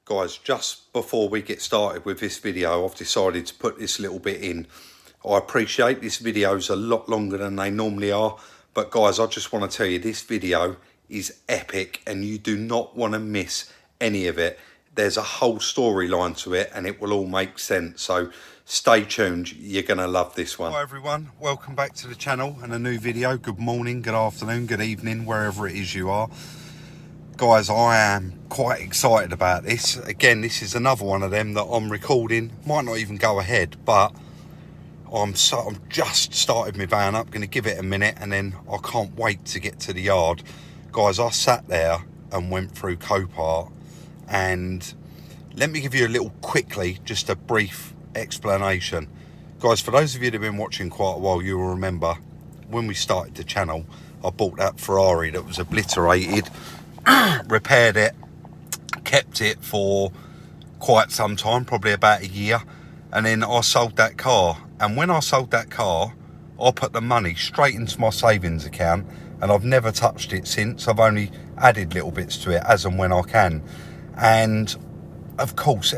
Guys, just before we get started with this video, I've decided to put this little bit in. I appreciate this video is a lot longer than they normally are, but guys, I just want to tell you this video is epic and you do not want to miss any of it. There's a whole storyline to it and it will all make sense, so stay tuned, you're going to love this one. Hi everyone, welcome back to the channel and a new video. Good morning, good afternoon, good evening, wherever it is you are. Guys, I am quite excited about this. Again, this is another one of them that I'm recording. Might not even go ahead, but I'm just started my van up. Going to give it a minute, and then I can't wait to get to the yard. Guys, I sat there and went through Copart, and let me give you a little quickly, just a brief explanation. Guys, for those of you that have been watching quite a while, you will remember when we started the channel, I bought that Ferrari that was obliterated. Repaired it, kept it for quite some time, probably about a year, and then I sold that car. And when I sold that car, I put the money straight into my savings account, and I've never touched it since. I've only added little bits to it as and when I can. And of course,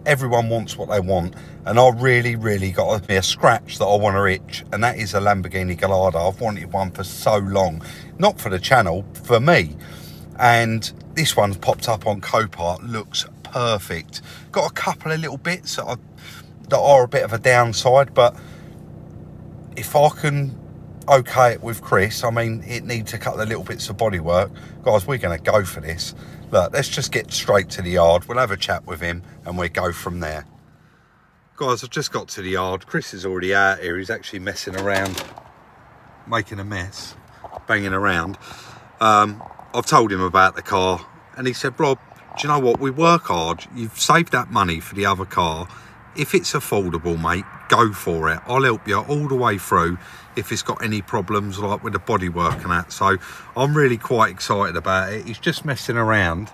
everyone wants what they want, and I really got me a scratch that I want to itch, and that is a Lamborghini Gallardo. I've wanted one for so long, not for the channel, for me. And this one's popped up on Copart, looks perfect. Got a couple of little bits that are a bit of a downside, but if I can okay it with Chris, I mean, it needs a couple of little bits of bodywork. Guys, we're going to go for this. Look, let's just get straight to the yard. We'll have a chat with him and we'll go from there. Guys, I've just got to the yard. Chris is already out here. He's actually messing around, making a mess, banging around. I've told him about the car and he said, Rob, do you know what? We work hard. You've saved that money for the other car. If it's affordable, mate, go for it. I'll help you all the way through if it's got any problems like with the bodywork and that. So I'm really quite excited about it. He's just messing around,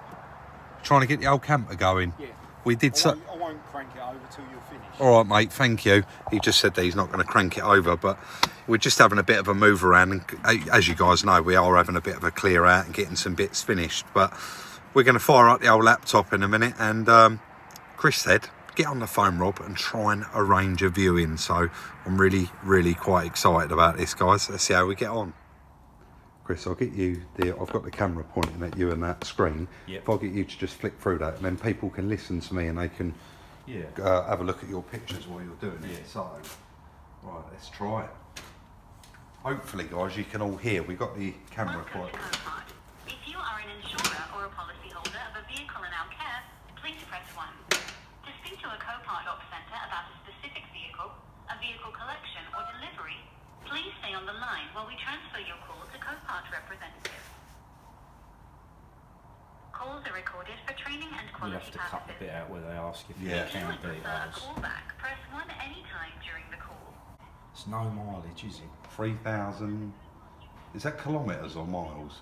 trying to get the old camper going. Yeah. We did so. I won't crank it over till you're finished. All right, mate, thank you. He just said that he's not going to crank it over, but we're just having a bit of a move around. And as you guys know, we are having a bit of a clear out and getting some bits finished. But we're going to fire up the old laptop in a minute. And Chris said, get on the phone, Rob, and try and arrange a viewing. So I'm really quite excited about this, guys. Let's see how we get on. Chris, I'll get you I've got the camera pointing at you and that screen. Yep. If I get you to just flick through that, and then people can listen to me and they can have a look at your pictures while you're doing it. So, right, let's try it. Hopefully, guys, you can all hear. We got the camera quite. If you are an insurer or a policyholder of a vehicle in our care, please press 1. To speak to a Copart Op Centre about a specific vehicle, a vehicle collection or delivery, please stay on the line while we transfer your call to Copart representative. Calls are recorded for training and quality You'll have to cut the bit out where they ask if you If you can would prefer a details. callback, press 1 anytime during the call. It's no mileage, is it? 3,000. Is that kilometres or miles?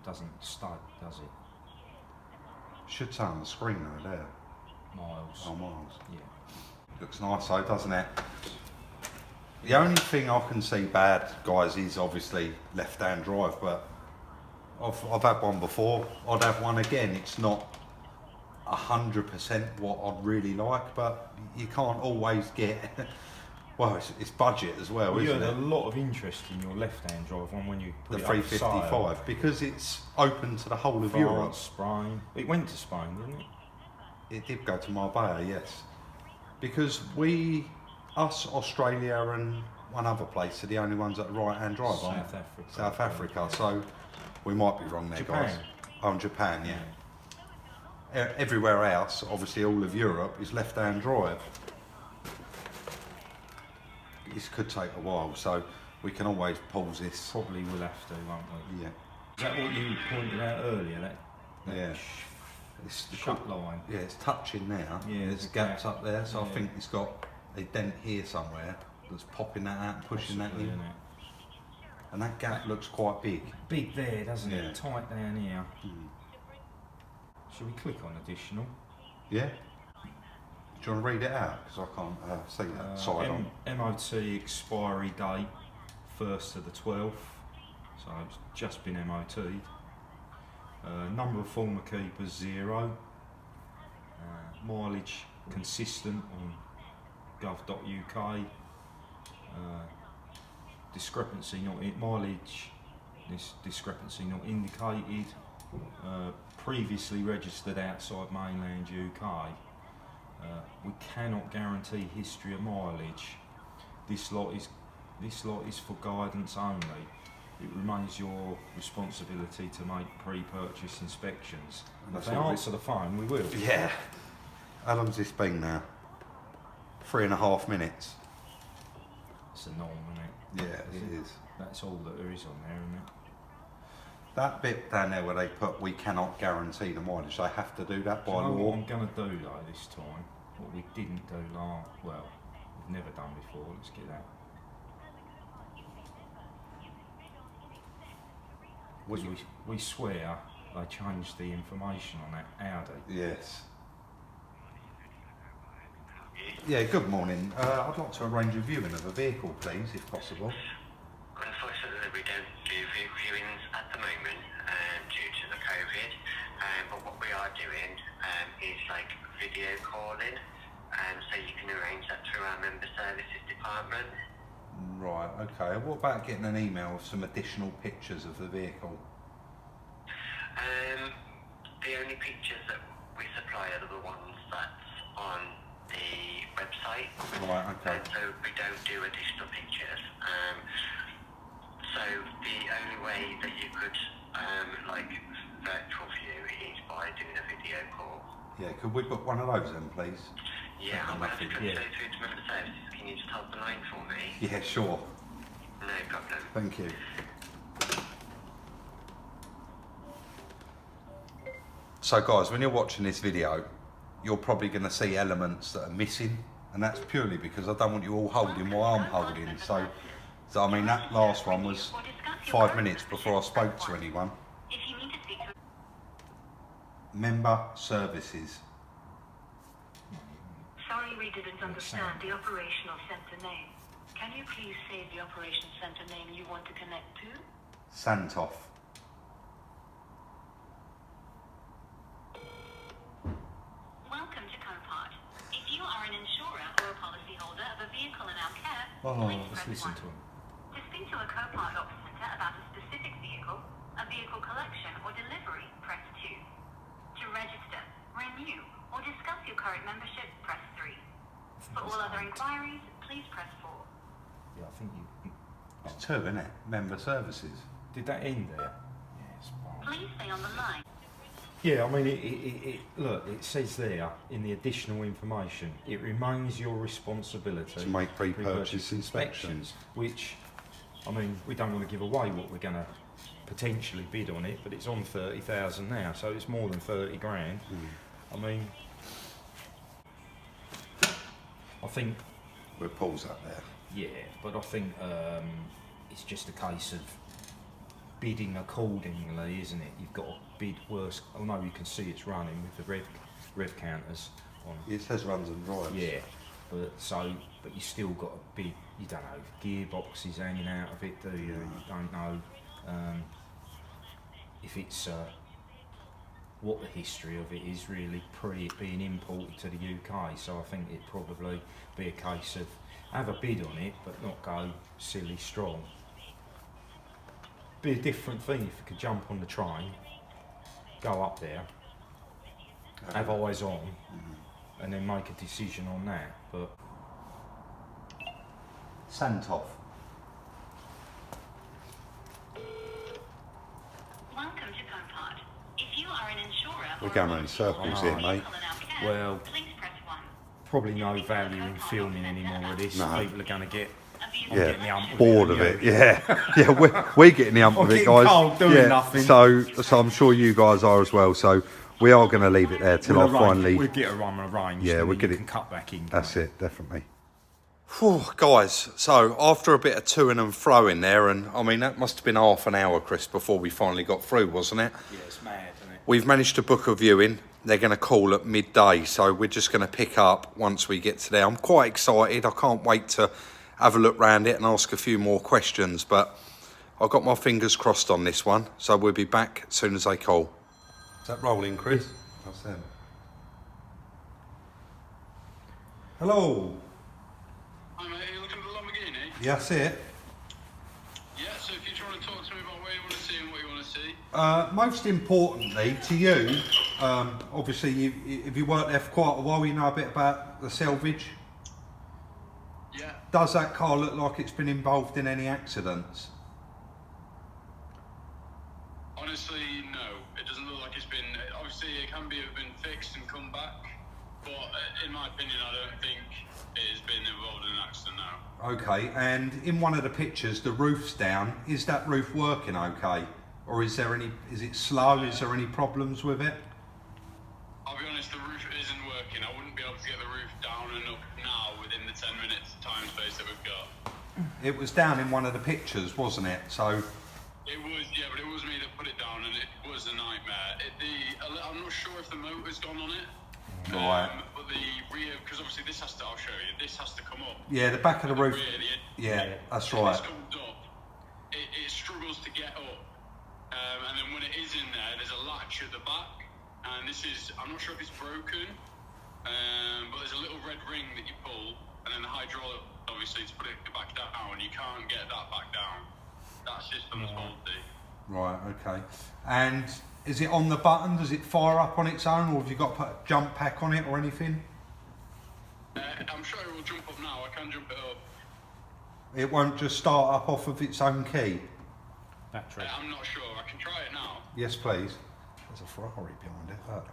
Doesn't stud, does it? Should say on the screen though, there. Miles. Oh, miles. Yeah. Looks nice though, doesn't it? The only thing I can see bad, guys, is obviously left-hand drive, but I've had one before. I'd have one again. It's not 100% what I'd really like, but you can't always get. Well, it's budget as well, You isn't had it? a lot of interest in your left-hand drive one when you put The it up for sale. 355, because it's open to the whole of Europe. France, Spain. It went to Spain, didn't it? It did go to Marbella, yes. Because us, Australia and one other place are the only ones that are right-hand drive, aren't South they? Africa. South Africa, so we might be wrong there, Japan. guys. Oh, Japan, yeah. Everywhere else, obviously all of Europe, is left-hand drive. This could take a while, so we can always pause this. Probably will have to, won't we? Yeah. Is that what you pointed out earlier? That Yeah. It's the shut line. Yeah, it's touching now. Yeah, There's there's a gaps gap. up there, so I Yeah. think it's got a dent here somewhere that's popping that out and pushing Possibly, that in. isn't it? And that gap looks quite big. Big there, doesn't Yeah. it? Tight down here. Should we click on additional? Yeah? Do you want to read it out? Because I can't see that side on. MOT expiry date 1st of the 12th, so it's just been MOT'd. Number of former keepers 0. Mileage consistent on gov.uk. Discrepancy not in mileage. This discrepancy not indicated. Previously registered outside mainland UK. We cannot guarantee history of mileage. This lot is for guidance only. It remains your responsibility to make pre-purchase inspections. And if they answer the phone, we will. Yeah. How long's this been now? 3.5 minutes. It's a norm, isn't it? Yeah, it is. That's all that there is on there, isn't it? That bit down there where they put we cannot guarantee the mileage, they have to do that by Do you know law. what I'm going to do though this time? What we didn't do last, well, we've never done before. Let's get that. We swear they changed the information on that Audi. Yes. Yeah, good morning. I'd like to arrange a viewing of a vehicle, please, if possible. Unfortunately, we don't do viewings at the moment due to the COVID, but what we are doing is like video calling, so you can arrange that through our member services department. Right, okay. What about getting an email with some additional pictures of the vehicle? The only pictures that we supply are the ones that's on the website. Right, okay. So we don't do additional pictures. So the only way that you could like virtual view is by doing a video call. Yeah, could we book one of those then, please? Yeah, I'm going to have to Yeah. transfer through to member services. Can you just hold the line for me? Yeah, sure. No problem. Thank you. So guys, when you're watching this video, you're probably going to see elements that are missing, and that's purely because I don't want you all holding what I'm holding. So I mean, that last one was 5 minutes before I spoke to anyone. If you need to speak to Member services. Sorry, we didn't understand the operational center name. Can you please say the operation center name you want to connect to? Santoff. Welcome to Copart. If you are an insurer or a policyholder of a vehicle in our care, please Let's press listen 1. to him. To speak to a Copart Ops Center about a specific vehicle, a vehicle collection or delivery, press 2. To register, renew, or discuss your current membership, press 3. For all other inquiries, please press 4. Yeah, I think you It's 2, isn't it? Member services. did that end there. Yes. Please stay on the line. Yeah, I mean, it look, it says there in the additional information, it remains your responsibility To make pre-purchase inspections. which, I mean, we don't want to give away what we're going to potentially bid on it, but it's on 30,000 now, so it's more than 30 grand. I mean, I think, We'll pause that there. yeah, but I think it's just a case of bidding accordingly, isn't it? You've got to bid worse. I know you can see it's running with the rev counters on. It says runs and drives. Yeah, but you still got to bid. You don't know gearboxes hanging out of it, do you? You don't know if it's what the history of it is really pre it being imported to the UK. So I think it'd probably be a case of have a bid on it, but not go silly strong. Be a different thing if you could jump on the train, go up there, have eyes on, and then make a decision on that. But Santoff. Welcome to Copart. If you are an insurer We're or going a round in circles here, mate. vehicle in our care, Well, please press 1. probably no value in filming any more of this. No. People are going to get Yeah, the ump with bored it, of you it. know. Yeah, we're getting the ump I'm of it, getting guys. cold doing yeah, nothing. So I'm sure you guys are as well. So we are going to leave it there till We'll I arrange- finally. We'll get a run arranged. Yeah, and we'll then get you it- can cut back in. That's it, definitely. Whew, guys, so after a bit of to-ing and fro-ing there, and I mean, that must have been half an hour, Chris, before we finally got through, wasn't it? Yeah, it's mad, isn't it? We've managed to book a viewing. They're going to call at midday, so we're just going to pick up once we get to there. I'm quite excited. I can't wait to have a look round it and ask a few more questions, but I've got my fingers crossed on this one, so we'll be back as soon as they call. Is that rolling, Chris? That's them. Hello. Hi mate, are you looking at the Lamborghini? Yeah, that's it. Yeah, so if you're trying to talk to me about what you want to see and what you want to see. Most importantly to you, obviously if you worked there for quite a while, you know a bit about the salvage. Yeah. Does that car look like it's been involved in any accidents? Honestly, no. It doesn't look like it's been, obviously it can have been fixed and come back, but in my opinion I don't think it has been involved in an accident now. Okay, and in one of the pictures the roof's down. Is that roof working okay? Or is it slow? Is there any problems with it? I'll be honest, the roof isn't working. I wouldn't be able to get the roof down and up now within the 10 minutes time space that we've got. It was down in one of the pictures, wasn't it? So It was, yeah, but it was me that put it down and it was a nightmare. I'm not sure if the motor's gone on it. Right. But the rear, because obviously this has to, I'll show you, this has to come up. yeah, the back of the roof. Rear, Yeah, that's If right. this comes up, it struggles to get up. And then when it is in there, there's a latch at the back. And this is, I'm not sure if it's broken, but there's a little red ring that you pull, and then the hydraulic, obviously, to put it back down. You can't get that back down. That system's faulty. Right, okay. And is it on the button? Does it fire up on its own, or have you got to put a jump pack on it or anything? I'm sure it will jump up now. I can jump it up. It won't just start up off of its own key? Battery. I'm not sure. I can try it now. Yes, please. There's a Ferrari behind it. Look.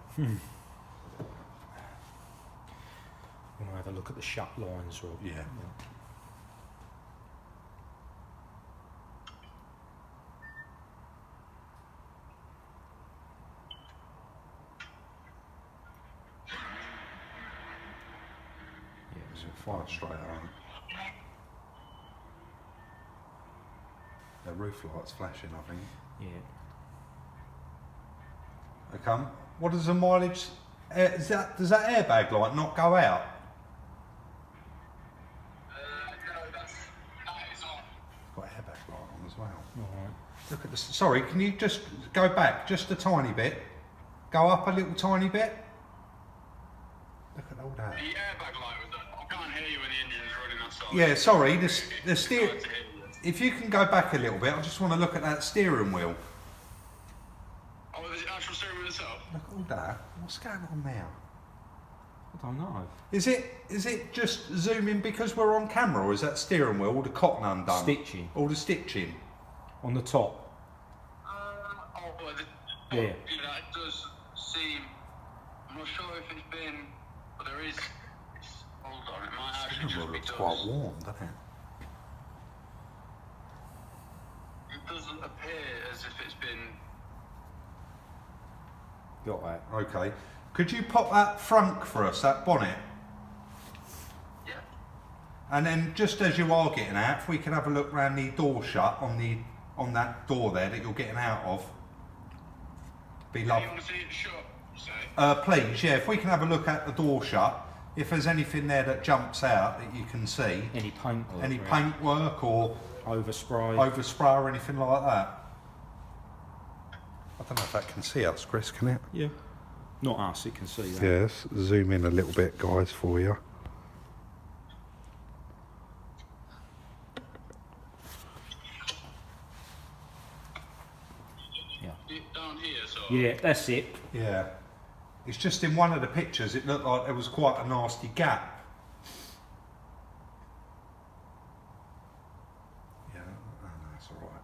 Want to have a look at the shut lines, Rob? Yeah. Yeah, So fire straight on. The roof light's flashing, I think. yeah. They come. What does the mileage? Does that airbag light not go out? No, that is on. Got airbag light on as well. Alright. Look at this. Sorry, can you just go back just a tiny bit? Go up a little tiny bit. Look at all that. The airbag light was on. I can't hear you when the engine's running, that's all. Yeah, sorry. The It's steer. hard to hear you. If you can go back a little bit, I just want to look at that steering wheel. Oh, there's an actual steering wheel itself? Look at all that. What's going on now? I don't know. Is it just zooming because we're on camera, or is that steering wheel all the cotton undone? Stitching. All the stitching. On the top. Yeah. Yeah, it does seem. I'm not sure if it's been, but there is. Hold on, it might actually Steering wheel just be looks dust. quite warm, doesn't it? It doesn't appear as if it's been. Got that. Okay. Could you pop that front for us, that bonnet? Yeah. And then just as you are getting out, if we can have a look round the door shut on that door there that you're getting out of. Be You lovely. want to see it shut, you say? Please, yeah, if we can have a look at the door shut, if there's anything there that jumps out that you can see, Any paint work? any really? paintwork or Overspray? overspray or anything like that. I don't know if that can see us, Chris, can it? Yeah. Not us, it can see that. Yes, zoom in a little bit, guys, for you. Yeah. Down here, so. Yeah, that's it. Yeah. It's just in one of the pictures, it looked like there was quite a nasty gap. Yeah, oh, no, that's all right.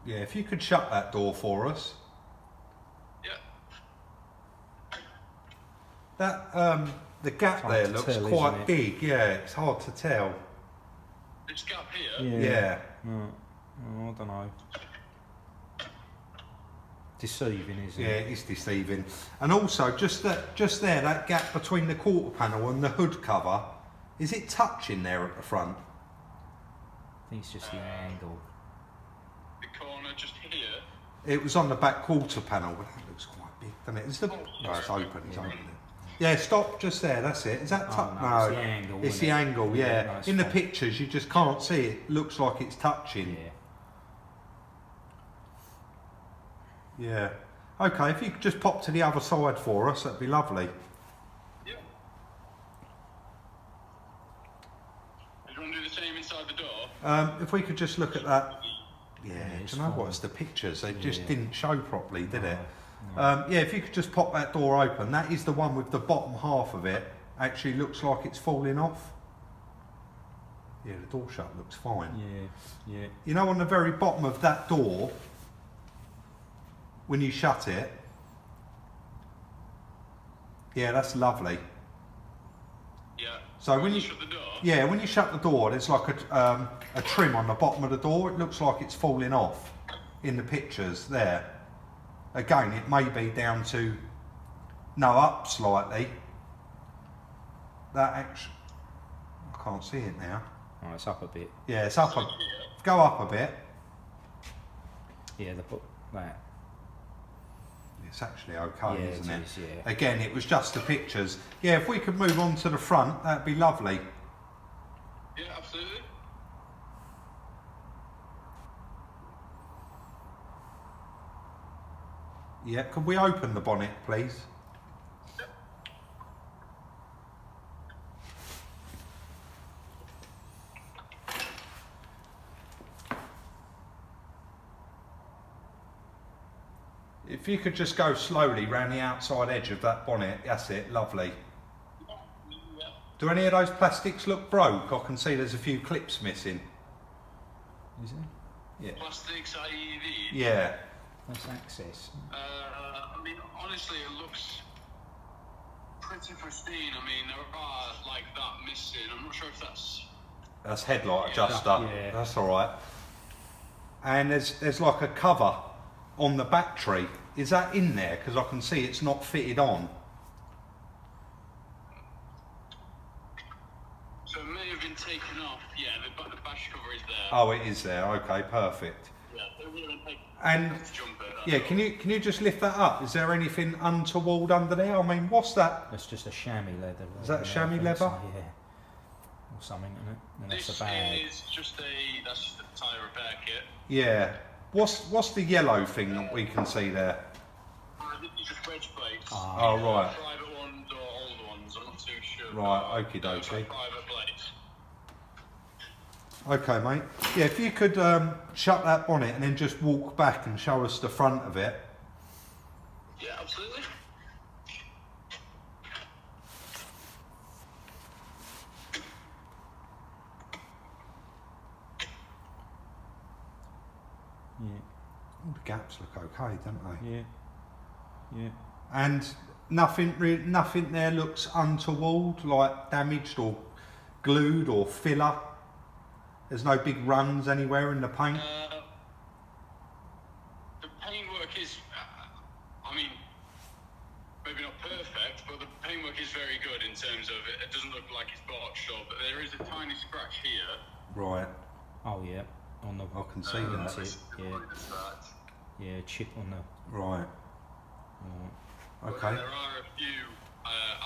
Yeah, if you could shut that door for us. Yeah. That, the gap Hard there to looks tell, quite isn't it? big, yeah, it's hard to tell. This gap here. Yeah. Oh, I don't know. Deceiving, isn't Yeah, it? it is deceiving. And also, just there, that gap between the quarter panel and the hood cover, is it touching there at the front? I think it's just the angle. The corner just here. It was on the back quarter panel, but that looks quite big, doesn't it? Is the, no, it's open, it's open. Yeah, stop just there, that's it. Is that Oh, no, no, it's the angle, it's isn't the it? angle, Yeah, yeah. no, it's In the fine. pictures, you just can't see it. Looks like it's touching. Yeah. Yeah. Okay, if you could just pop to the other side for us, that'd be lovely. Yeah. If we could just look at that. Yeah, it's do you know fine. what? It's the pictures. They just Yeah. didn't show properly, did it? No. Yeah, if you could just pop that door open. That is the one with the bottom half of it. Actually looks like it's falling off. Yeah, the door shut looks fine. Yeah, yeah. You know, on the very bottom of that door, when you shut it, yeah, that's lovely. Yeah. So when you shut the door. yeah, when you shut the door, there's like a trim on the bottom of the door. It looks like it's falling off in the pictures there. Again, it may be down to up slightly. That actually, I can't see it now. Oh, it's up a bit. Yeah, it's up. Go up a bit. Yeah, that. It's actually okay, Yeah, isn't it it? is, yeah. Again, it was just the pictures. Yeah, if we could move on to the front, that'd be lovely. Yeah, absolutely. Yeah, could we open the bonnet, please? If you could just go slowly round the outside edge of that bonnet, that's it, lovely. Do any of those plastics look broke? I can see there's a few clips missing. Is it? Yeah. Plastics, i.e. these. Yeah. That's access. I mean, honestly, it looks pretty pristine. I mean, there are like that missing. I'm not sure if that's. That's headlight adjuster. Yeah. That's all right. And there's like a cover on the battery. Is that in there? Because I can see it's not fitted on. So it may have been taken off. Yeah, the bash cover is there. Oh, it is there. Okay, perfect. Yeah, it would have been taken. And Jumper, yeah, can you just lift that up? Is there anything untoward under there? I mean, what's that? That's just a chamois leather. Is that I chamois think leather? so, yeah. Or something, isn't it? And that's This a bag. is just that's just a tyre repair kit. Yeah. What's the yellow thing that we can see there? This is just wedge plates. Oh, right. Private ones or older ones, I'm not too sure. Right, okie Those are dokie. private plates. Okay, mate. Yeah, if you could shut that bonnet and then just walk back and show us the front of it. Yeah, absolutely. Yeah, All the gaps look okay, don't they? yeah, yeah. And nothing there looks untoward, like damaged or glued or filler. There's no big runs anywhere in the paint. The paintwork is, I mean, maybe not perfect, but the paintwork is very good in terms of it doesn't look like it's botched up, but there is a tiny scratch here. Right. Oh yeah, on the. I can see that. That's it. Yeah, yeah, chip on the. Right. Okay. There are a few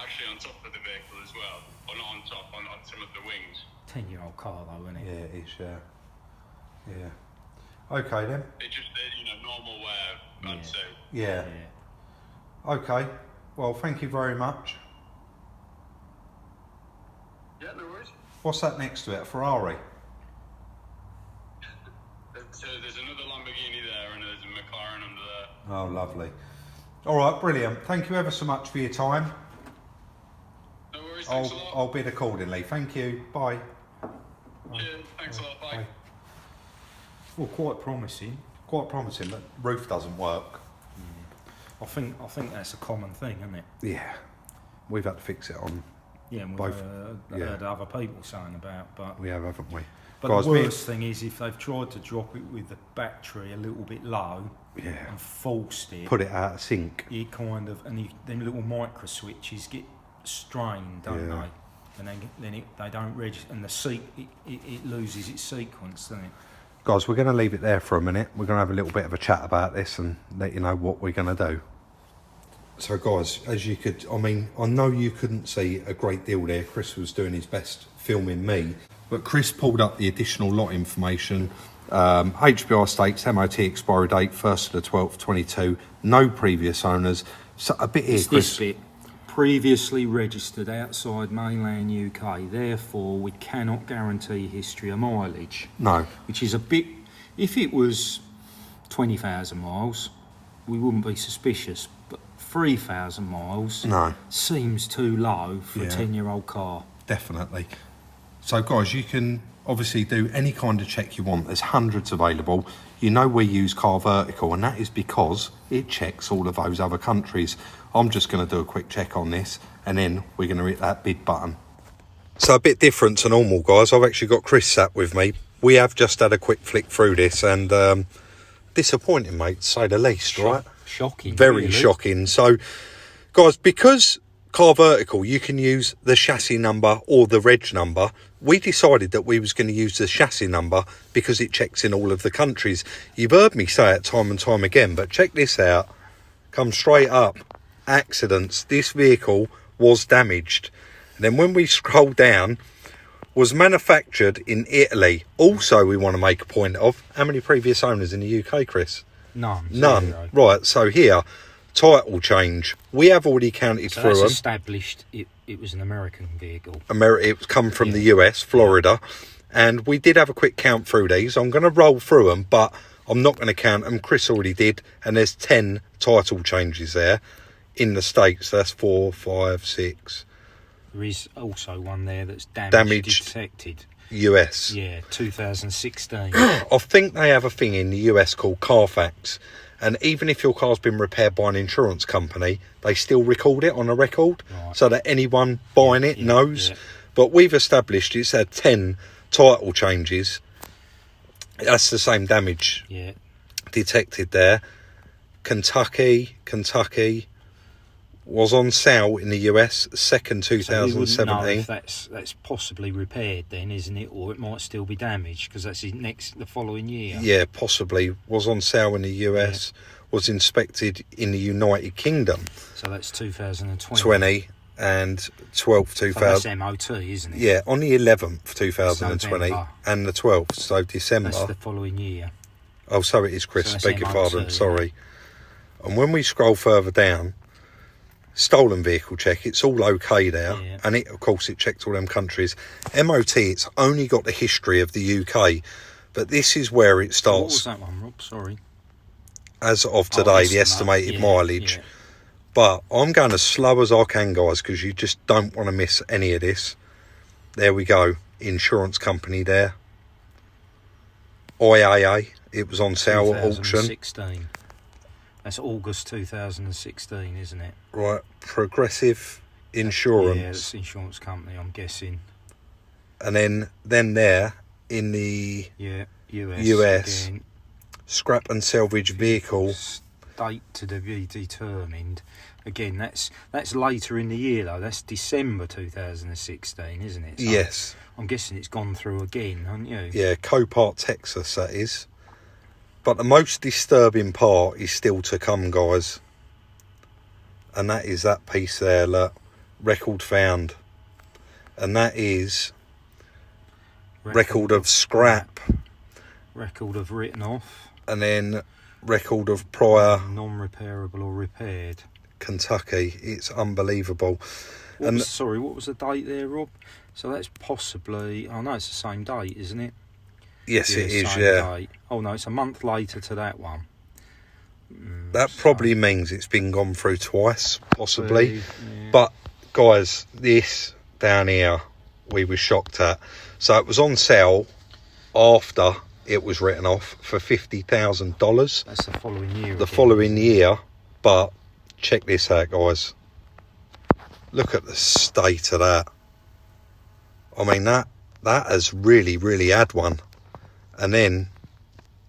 actually on top of the vehicle as well, or not on top, on some of the wings. 10-year-old car though, isn't it? Yeah, it is. Yeah. Yeah. Okay then. It's just normal wear, I'd say. Yeah. Okay. Well, thank you very much. Yeah, no worries. What's that next to it? A Ferrari. So there's another Lamborghini there, and there's a McLaren under there. Oh, lovely. All right, brilliant. Thank you ever so much for your time. No worries, thanks a lot. I'll bid accordingly. Thank you. Bye. Cheers, thanks a lot, bye. Well, quite promising. Quite promising, but roof doesn't work. I think that's a common thing, isn't it? Yeah. We've had to fix it on. Yeah, and we've Both, heard other people saying about, but We have, haven't we? but Guys, the worst thing is if they've tried to drop it with the battery a little bit low Yeah. and forced it, Put it out of sync. it kind of them little micro switches get strained, don't Yeah. they? And then they don't register, and it loses its sequence, doesn't it? Guys, we're going to leave it there for a minute. We're going to have a little bit of a chat about this and let you know what we're going to do. So guys, as you could, I know you couldn't see a great deal there. Chris was doing his best filming me, but Chris pulled up the additional lot information. HBR states MOT expiry date 1st of the 12th 22. No previous owners. So a bit here, It's Chris. this bit. previously registered outside mainland UK, therefore we cannot guarantee history of mileage. No. Which is a bit, if it was 20,000 miles, we wouldn't be suspicious, but 3,000 miles No. seems too low for a 10-year-old car. Definitely. So guys, you can obviously do any kind of check you want. There's hundreds available. You know we use Car Vertical, and that is because it checks all of those other countries. I'm just going to do a quick check on this, and then we're going to hit that bid button. So a bit different to normal, guys. I've actually got Chris sat with me. We have just had a quick flick through this, and disappointing, mate, to say the least, right? Shocking. Very really. shocking. So, guys, because Car Vertical, you can use the chassis number or the reg number. We decided that we was going to use the chassis number because it checks in all of the countries. You've heard me say it time and time again, but check this out. Come straight up. Accidents. This vehicle was damaged. And then when we scroll down, was manufactured in Italy. Also, we want to make a point of, how many previous owners in the UK, Chris? None. None. Zero. Right, so here, title change. We have already counted So through that's them. established it was an American vehicle. It's come from the US, Florida, and we did have a quick count through these. I'm going to roll through them, but I'm not going to count them. Chris already did, and there's 10 title changes there in the States. That's 4, 5, 6. There is also one there that's Damaged. detected. US. Yeah, 2016. I think they have a thing in the US called Carfax, and even if your car's been repaired by an insurance company, they still record it on a record, Right. so that anyone buying it knows. Yeah. But we've established it's had 10 title changes. That's the same damage Yeah. detected there. Kentucky was on sale in the US, second So we wouldn't know 2017. if that's possibly repaired then, isn't it? Or it might still be damaged because that's the following year. Yeah, possibly. Was on sale in the US, was inspected in the United Kingdom, So that's 2020. 20 and 12th So 2000. that's MOT, isn't it? Yeah, on the 11th 2020 November. and the 12th, so December. That's the following year. Oh, so it is, Chris. So that's Beg your MOT, pardon. Sorry. And when we scroll further down, stolen vehicle check, it's all okay there. Yeah. And it, of course, it checked all them countries. MOT, it's only got the history of the UK, but this is where it What was starts. that one, Rob? Sorry. As of today, the estimate, estimated yeah, mileage. yeah. But I'm going as slow as I can, guys, because you just don't want to miss any of this. There we go. Insurance company there. IAA. It was on sale at auction. 2016. That's August 2016, isn't it? Right. Progressive Yeah, Insurance. that's the insurance company, I'm guessing. And then there in the Yeah, US. US. Again, scrap and salvage vehicle. date to be determined. Again, that's later in the year though. That's December 2016, isn't it? So Yes. I'm guessing it's gone through again, haven't you? Yeah, Copart, Texas, that is. But the most disturbing part is still to come, guys. And that is that piece there, look. Record found. And that is record of scrap. Record of written off. And then record of prior Non-repairable or repaired. Kentucky. It's unbelievable. What And was the date there, Rob? So that's possibly... Oh, no, it's the same date, isn't it? yes, it is, same yeah. date. Oh, no, it's a month later to that one. That probably means it's been gone through twice, possibly. Yeah. But, guys, this down here, we were shocked at. So it was on sale after it was written off for $50,000 That's the following year. the following year. But check this out, guys. Look at the state of that. I mean, that has really, really had one. And then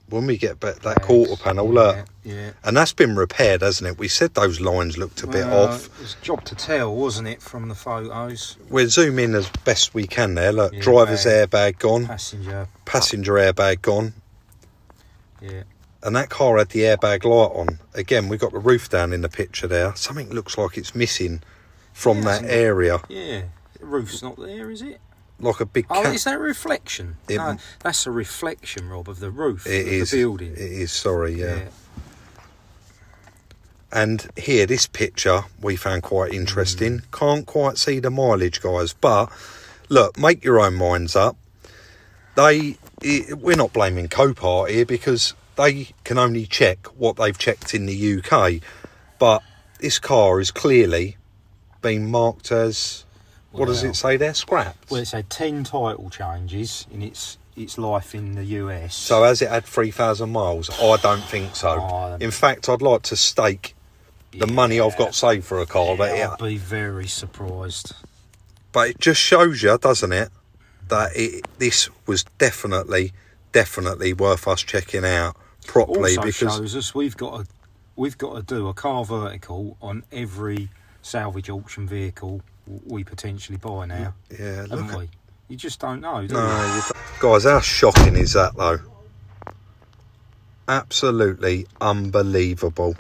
when we get back that quarter panel, look. Yeah. And that's been repaired, hasn't it? We said those lines looked a bit off. It was a job to tell, wasn't it, from the photos? We'll zoom in as best we can there. Look, Yeah, driver's airbag gone, Passenger. airbag gone. Yeah. And that car had the airbag light on. Again, we got the roof down in the picture there. Something looks like it's missing from that isn't it? area. Yeah. The roof's not there, is it? Like a big Oh, cat. is that a reflection? It- No, that's a reflection, Rob, of the roof It of is. the building. It is, sorry, yeah. And here, this picture we found quite interesting. Can't quite see the mileage, guys, but look, make your own minds up. We're not blaming Copart here because they can only check what they've checked in the UK. But this car is clearly been marked as, what does it say there? Scrapped. Well, it's had 10 title changes in its life in the US. So has it had 3,000 miles? I don't think so. In fact, I'd like to stake the money I've got saved for a car. I'd be very surprised. But it just shows you, doesn't it, that this was definitely worth us checking out properly. Also because shows us we've got to do a car vertical on every salvage auction vehicle we potentially buy now. Yeah, haven't we? You just don't know, do you? No, you don't. Guys, how shocking is that though? Absolutely unbelievable.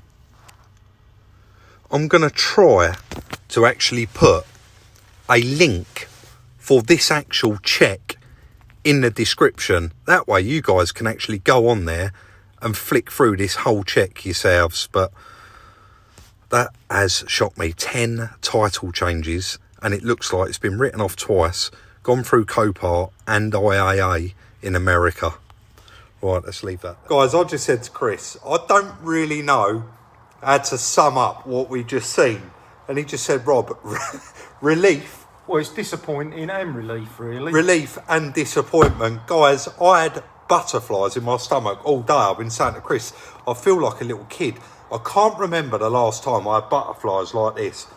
I'm going to try to actually put a link for this actual check in the description. That way you guys can actually go on there and flick through this whole check yourselves. But that has shocked me. 10 title changes, and it looks like it's been written off twice, gone through Copart and IAA in America. Right, let's leave that. Guys, I just said to Chris, I don't really know how to sum up what we just seen. And he just said, Rob, relief. Well, it's disappointing and relief, really. Relief and disappointment. Guys, I had butterflies in my stomach all day. I've been saying to Chris, I feel like a little kid. I can't remember the last time I had butterflies like this.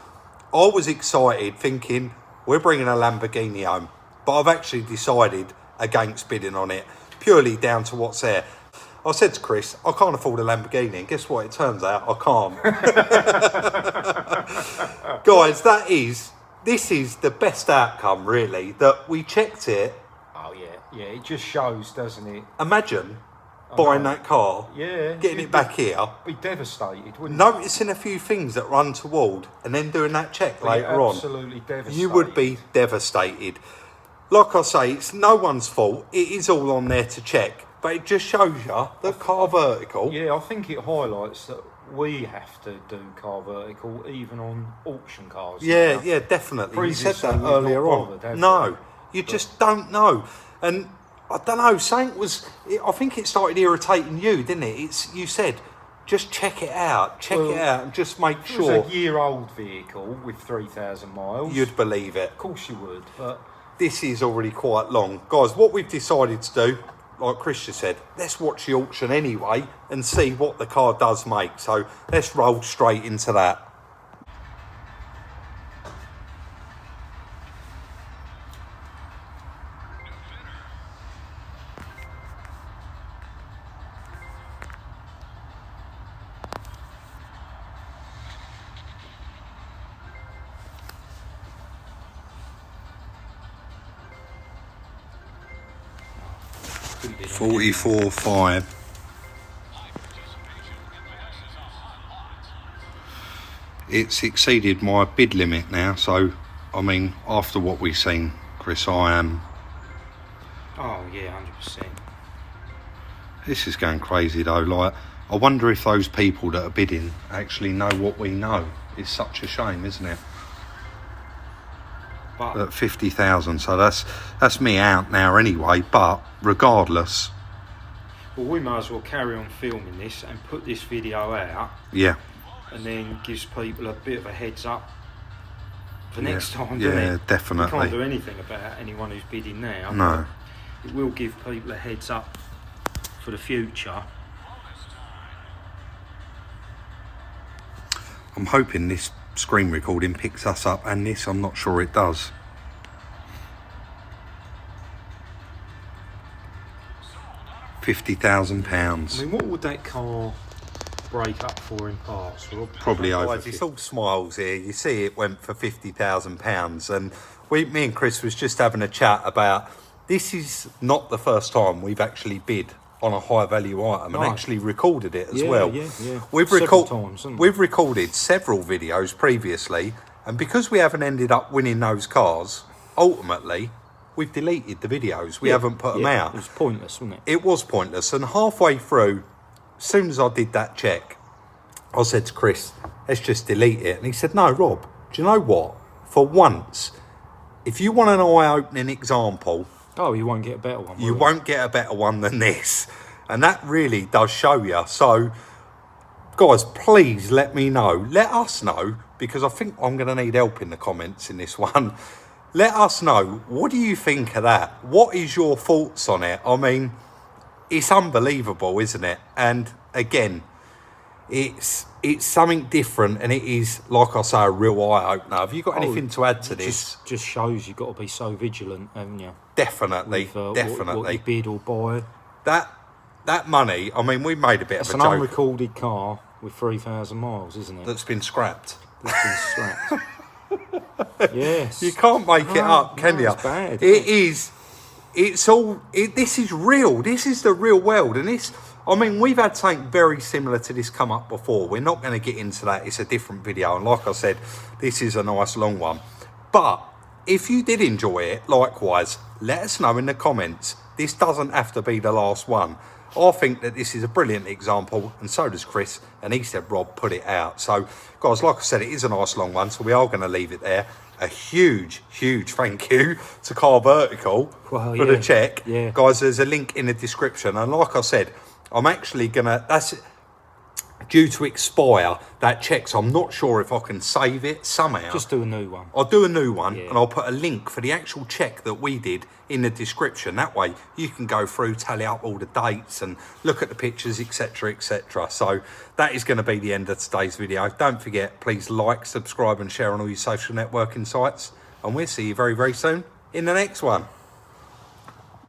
I was excited thinking, we're bringing a Lamborghini home. But I've actually decided against bidding on it, purely down to what's there. I said to Chris, I can't afford a Lamborghini, and guess what? It turns out I can't. Guys, this is the best outcome, really, that we checked it. Oh, yeah, it just shows, doesn't it? Imagine buying that car, getting it back here, be devastated, wouldn't noticing a few things that run toward, and then doing that check later on. Absolutely devastated. You would be devastated. Like I say, it's no one's fault. It is all on there to check. But it just shows you the car vertical. Yeah, I think it highlights that we have to do car vertical even on auction cars. Yeah, definitely. You said that earlier on. No, you just don't know. And I don't know, I think it started irritating you, didn't it? You said, just check it out, and just make sure. It was a year-old vehicle with 3,000 miles. You'd believe it. Of course you would, but this is already quite long. Guys, what we've decided to do, like Chris just said, let's watch the auction anyway and see what the car does make. So let's roll straight into that. $44,500. It's exceeded my bid limit now, so I mean, after what we've seen, Chris, I am. Oh yeah, 100%. This is going crazy though. Like, I wonder if those people that are bidding actually know what we know. It's such a shame, isn't it? But at 50,000, so that's me out now anyway. But regardless, well, we might as well carry on filming this and put this video out. Yeah. And then gives people a bit of a heads up for next time, doesn't yeah, it? definitely. We can't do anything about anyone who's bidding now. No. It will give people a heads up for the future. I'm hoping this screen recording picks us up, and this, I'm not sure it does. £50,000. I mean, what would that car break up for in parts? Rob? Probably over. It's all smiles here. You see, it went for £50,000, and me and Chris was just having a chat about. This is not the first time we've actually bid on a high value item and actually recorded it as well. Yeah. We've recorded several videos previously, and because we haven't ended up winning those cars, ultimately we've deleted the videos. We haven't put them out. It was pointless, wasn't it? It was pointless, and halfway through, as soon as I did that check, I said to Chris, let's just delete it. And he said, no, Rob, do you know what? For once, if you want an eye-opening example, Oh, you won't get a better one. you won't get a better one than this. And that really does show you. So, guys, please let me know. Let us know, because I think I'm going to need help in the comments in this one. Let us know, what do you think of that? What is your thoughts on it? I mean, it's unbelievable, isn't it? And again, it's something different, and it is, like I say, a real eye-opener. Have you got anything to add to this? Just shows you've got to be so vigilant, haven't you? Definitely, With, definitely. What you bid or buy. That money, I mean, we made a bit It's of an a joke. unrecorded car with 3,000 miles, isn't it? That's been scrapped. That's been scrapped. Yes. You can't make it up, can you? It's bad. It is. It's all. This is real. This is the real world, and this. I mean, we've had something very similar to this come up before. We're not going to get into that. It's a different video, and like I said, this is a nice long one. But if you did enjoy it, likewise, let us know in the comments. This doesn't have to be the last one. I think that this is a brilliant example, and so does Chris, and he said, Rob, put it out. So, guys, like I said, it is a nice long one, so we are going to leave it there. A huge, huge thank you to Car Vertical for the check. Yeah. Guys, there's a link in the description, and like I said, I'm actually going to, that's due to expire, that check, so I'm not sure if I can save it somehow. Just do a new one. I'll do a new one, Yeah. and I'll put a link for the actual check that we did in the description. That way you can go through, tally up all the dates and look at the pictures, etc, etc. So that is going to be the end of today's video. Don't forget, please like, subscribe and share on all your social networking sites, and we'll see you very, very soon in the next one.